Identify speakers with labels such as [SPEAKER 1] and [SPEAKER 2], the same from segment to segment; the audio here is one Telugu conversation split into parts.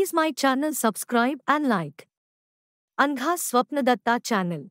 [SPEAKER 1] Please my channel subscribe and like. Angha Swapnadatta channel.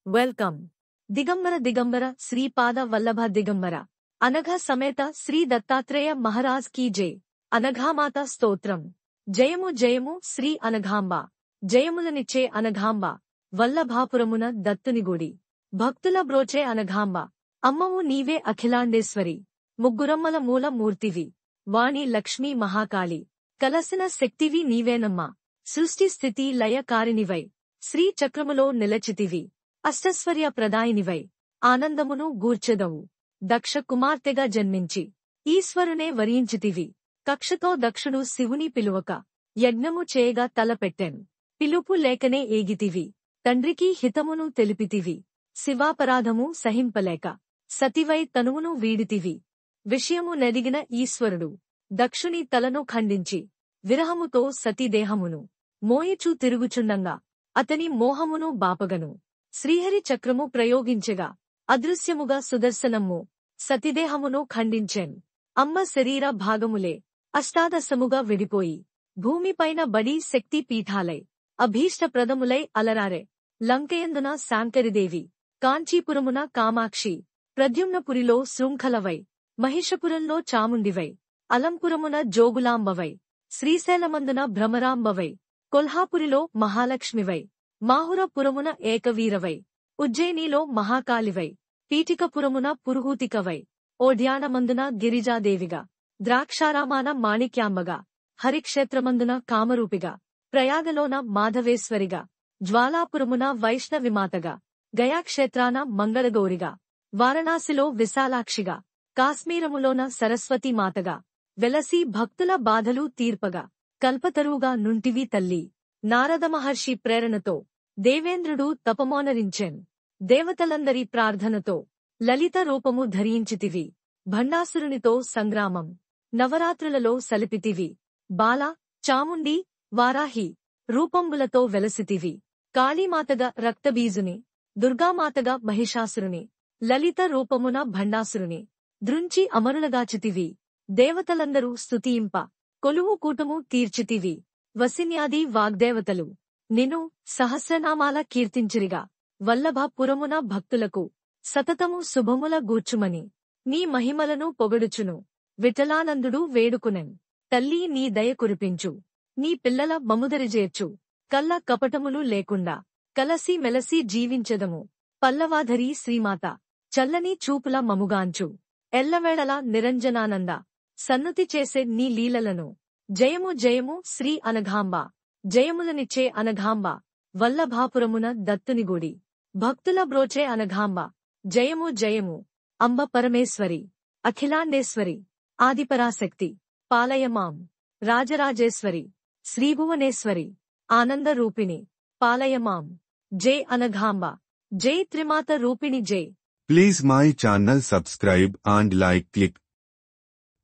[SPEAKER 1] Welcome. Digambara Sripada Vallabha Digambara. Anagha Sameta Sri Dattatreya Maharaj ki jai. Anaghamata Stotram. Jayamu Sri Anaghamba. Jayamulaniche Anaghamba. Vallabhapuramuna Dattunigudi. Bhaktula Broche Anaghamba. Ammavu Nive Akhilandeswari. Muggurammala Moola Murtivi. Vani Lakshmi Mahakali. కలసిన శక్తివి నీవేనమ్మా సృష్టి స్థితి లయ కారినివై శ్రీ చక్రములో నిలచితివి అష్టస్వర్య ప్రదాయినివై ఆనందమును గూర్చెదవు దక్ష కుమార్తెగా జన్మించి ఈశ్వరునే వరించితివి కక్షతో దక్షుడు శివుని పిలువక యజ్ఞము చేయగా తలపెట్టెన్ పిలుపు లేకనే ఏగితివి తండ్రికి హితమును తెలిపితివి శివాపరాధము సహింపలేక సతివై తనువును వీడితివి విషయము నెరిగిన ఈశ్వరుడు దక్షుని తలను ఖండించి విరహముతో సతీదేహమును మోయిచూ తిరుగుచుండంగా అతని మోహమును బాపగను శ్రీహరి చక్రము ప్రయోగించెగా అదృశ్యముగా సుదర్శనమ్ము సతిదేహమును ఖండించెన్ అమ్మ శరీర భాగములే అష్టాదశముగా విడిపోయి భూమిపైన బడి శక్తి పీఠాలై అభీష్టప్రదములై అలరారె లంకయందున శాంకరిదేవి కాంచీపురమున కామాక్షి ప్రద్యుమ్నపురిలో శృంఖలవై మహిషపురంలో చాముండివై అలంపురమున జోగులాంబవై శ్రీశైలమందున భ్రమరాంబవై కొల్హాపురిలో మహాలక్ష్మివై మాహురపురమున ఏకవీరవై ఉజ్జయినిలో మహాకాళివై పీఠికపురమున పురుహూతికవై ఓడ్యానమందున గిరిజాదేవిగా ద్రాక్షారామాన మాణిక్యాంబగా హరిక్షేత్రమందున కామరూపిగా ప్రయాగలోన మాధవేశ్వరిగా జ్వాలాపురమున వైష్ణవిమాతగా గయాక్షేత్రాన మంగళగౌరిగా వారణాసిలో విశాలాక్షిగా కాశ్మీరములోన సరస్వతీమాతగా వెలసి భక్తుల బాధలు తీర్పగా కల్పతరువుగా నుంటివి తల్లి నారద మహర్షి ప్రేరణతో దేవేంద్రుడు తపమోనరించెన్ దేవతలందరి ప్రార్థనతో లలిత రూపము ధరించితివి భండాసురునితో సంగ్రామం నవరాత్రులలో సలిపితివి బాల చాముండి వారాహి రూపంబులతో వెలసితివి కాళీమాతగా రక్తబీజుని దుర్గామాతగా మహిషాసురుని లలిత రూపమున భండాసురుని దృంచి అమరులగాచితివి దేవతలందరూ స్తుతింప కొలువు కూటము తీర్చితివి వసిన్యాది వాగ్దేవతలు నిను సహస్రనామాల కీర్తించిరిగా వల్లభపురమున భక్తులకు సతతము శుభముల గూర్చుమని నీ మహిమలను పొగడుచును విఠలానందుడు వేడుకునెన్ తల్లీ నీ దయ కురిపించు నీ పిల్లల మముదరిజేర్చు కల్ల కపటములు లేకుండా కలసి మెలసి జీవించెదము పల్లవాధరీ శ్రీమాత చల్లని చూపుల మముగాంచు ఎల్లవేళలా నిరంజనానంద సన్నుతి చేసే నీ లీలలను జయము శ్రీ అనఘాంబ జయములనిచ్చే అనఘాంబ వల్లభాపురమున దత్తునిగూడి భక్తుల బ్రోచే అనఘాంబ జయము అంబ పరమేశ్వరి అఖిలాండేశ్వరి ఆదిపరాశక్తి పాలయమాం రాజరాజేశ్వరి శ్రీభువనేశ్వరి ఆనందరూపిణి పాలయమాం జై అనఘాంబ జై త్రిమాత రూపిణి జై.
[SPEAKER 2] Please my channel subscribe and like click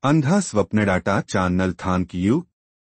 [SPEAKER 2] Angha Swapnadatta channel. Thank you.